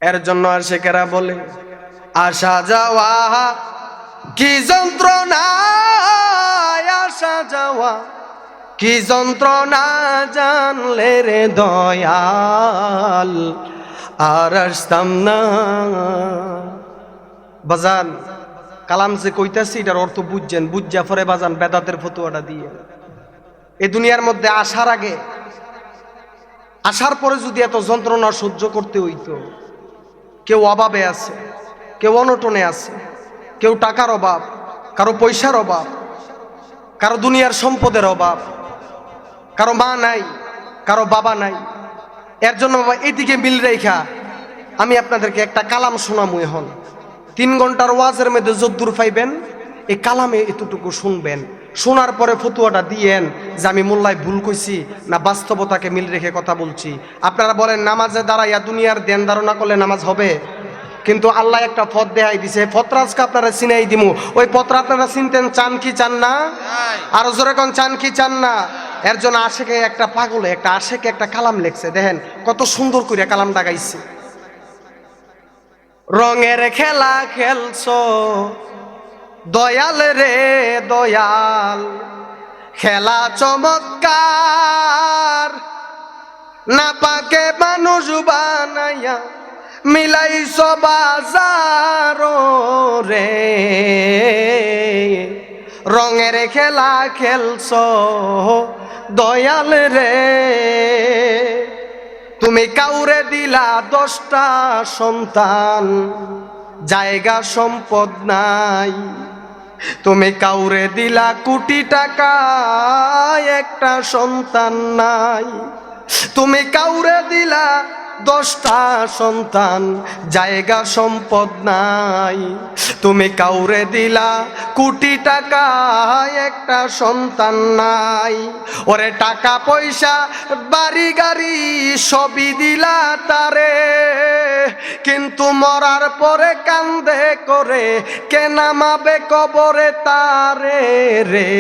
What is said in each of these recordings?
এর জন্য আশিকেরা বলে আসা যাওয়া কি যন্ত্রণা, আসা যাওয়া কি যন্ত্রণা জানলে রে দয়াল আর আসতাম না। বাজান কালাম যে কইতাছি এটার অর্থ বুঝছেন, বুঝা পরে বাজান বেদাতের ফতুয়াটা দিয়ে এই দুনিয়ার মধ্যে আসার আগে আসার পরে যদি এত যন্ত্রণা সহ্য করতে হইতো, কেউ অভাবে আছে, কেউ অনটনে আছে, কেউ টাকার অভাব, কারো পয়সার অভাব, কারো দুনিয়ার সম্পদের অভাব, কারো মা নাই, কারো বাবা নাই। এর জন্য বাবা এইদিকে মিল রেখা আমি আপনাদেরকে একটা কালাম শোনামু। এখন 3 ঘন্টার ওয়াজের মধ্যে যদ্দুর পাইবেন এই কালামে এতটুকু শুনবেন, শোনার পরে ফতুয়াটা দিয়েন যে আমি মোল্লায় ভুল কইছি না বাস্তবতাকে মিল রেখে কথা বলছি। আপনারা বলেন নামাজে দাঁড়াইয়া দুনিয়ার ধ্যান ধারণা করলে নামাজ হবে? কিন্তু আল্লাহ একটা পথ দেখাই দিছে, পত্রাজকে আপনারা চিনাই দিমু। ওই পত্র আপনারা চিনতেন, চান কি চান না? আরো জোরে কোন চান কি চান না? এর জন্য আশেকে একটা পাগলে একটা আশেকে একটা কালাম লেখছে, দেখেন কত সুন্দর করে কালামটা গাইছে। রঙের খেলা খেলছো দয়াল রে দয়াল, খেলা চমৎকার, না পাকে মানুষ বানাইয়া মিলাইছো বাজার রে। রঙের খেলা খেলছো দয়াল রে, তুমি কাউরে দিলা 10টা সন্তান, জায়গা সম্পদ নাই। তুমি কাউরে দিলা কোটি টাকা, একটা সন্তান নাই। তুমি কাউরে দিলা 10টা সন্তান, জায়গা সম্পদ নাই। তুমি কাউরে দিলা কোটি টাকা, একটা সন্তান নাই। ওরে টাকা পয়সা বাড়ি গাড়ি সবই দিলা তারে, কিন্তু মরার পরে কান্দে করে কে নামাবে কবরে তারে রে।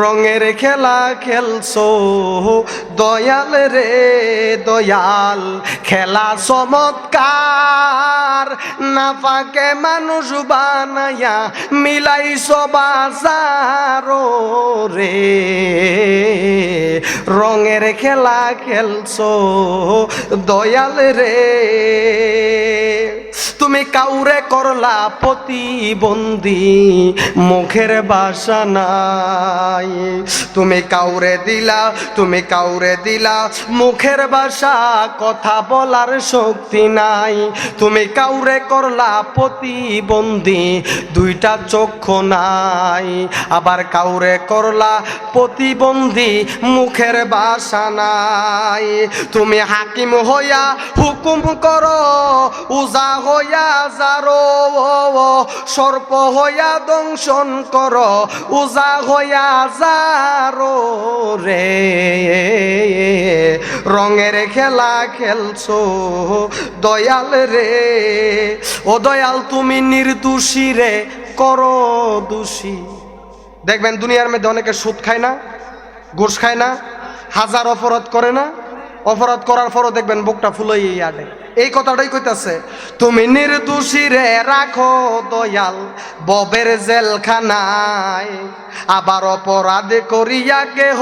রঙের খেলা খেলছো দয়াল রে দয়াল, খেলা চমৎকার, না পাকে মানুষ বানাইয়া মিলাইছো বাজার রে। রঙের খেলা খেলছো দয়াল রে, তুমি কাউরে করলা প্রতিবন্ধী, মুখের ভাষা নাই। তুমি কাউরে দিলা মুখের ভাষা, কথা বলার শক্তি নাই। তুমি কাউরে করলা প্রতিবন্ধী, 2টা চক্ষু নাই। আবার কাউরে করলা প্রতিবন্ধী, মুখের ভাষা নাই। তুমি হাকিম হইয়া হুকুম করো, উজা হইয়া যারো, সর্প হইয়া দংশন করো, উজা হইয়া যারো রে। রঙের খেলা খেলছো দয়াল রে, ও দয়াল তুমি নির্দোষী রে করো দোষী। দেখবেন দুনিয়ার মধ্যে অনেকে সুদ খায় না, ঘুষ খায় না, হাজার অপরাধ করে না, অপরাধ করার পরও দেখবেন বুকটা ফুলই আডে। এই কথাটাই কইতাছে, তুমি নির্দোষী রে রাখো দয়াল ববের জেলখানায়, আবার অপরাধ করিয়া কেহ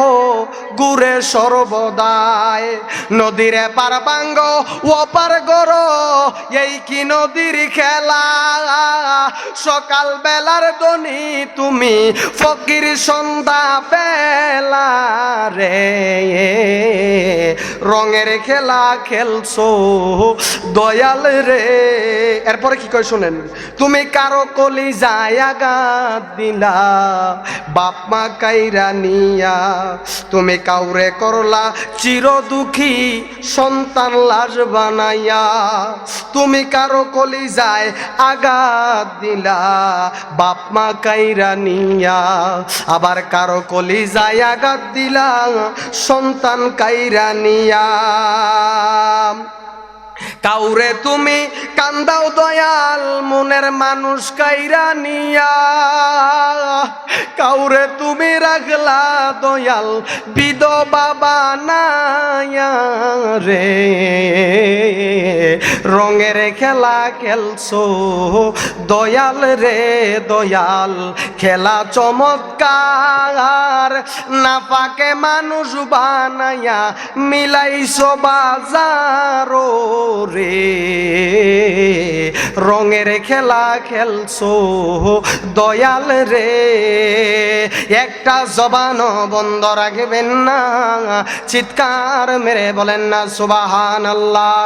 গুরে সর্বদায়। নদীর এপার বাঙ্গ ওপার গড়, এই কি নদীর খেলা, সকাল বেলার দনি তুমি ফকির সন্ধ্যা বেলা রে। রঙের খেলা খেলছো দয়াল রে। এরপরে কি কয় শোনেন, তুমি কারো কলিজায় আঘাত দিলা, বাপ মা কাইরা নিয়া। তুমি কাউরে করলা চির দুঃখী, সন্তান লাশ বানাইয়া। তুমি কারো কলিজায় আঘাত দিলা, বাপ মা কাইরা নিয়া। আবার কারো কলিজায় আঘাত দিলা, সন্তান কাইরা নিয়া। কাউরে তুমি কান্দাও দয়াল মনের মানুষ কাইরা নিয়া, কাউরে তুমি রাখলা দয়াল বিধবা বানায়া রে। রঙের খেলা খেলছো দয়াল রে দয়াল, খেলা চমৎকার, না পাকে মানুষ বানাইয়া মিলাইছো বাজারো রে। রঙের খেলা খেলছো দয়াল রে, একটা জবান বন্ধ রাখবেন না, চিৎকার মেরে বলেন না সুবহানাল্লাহ।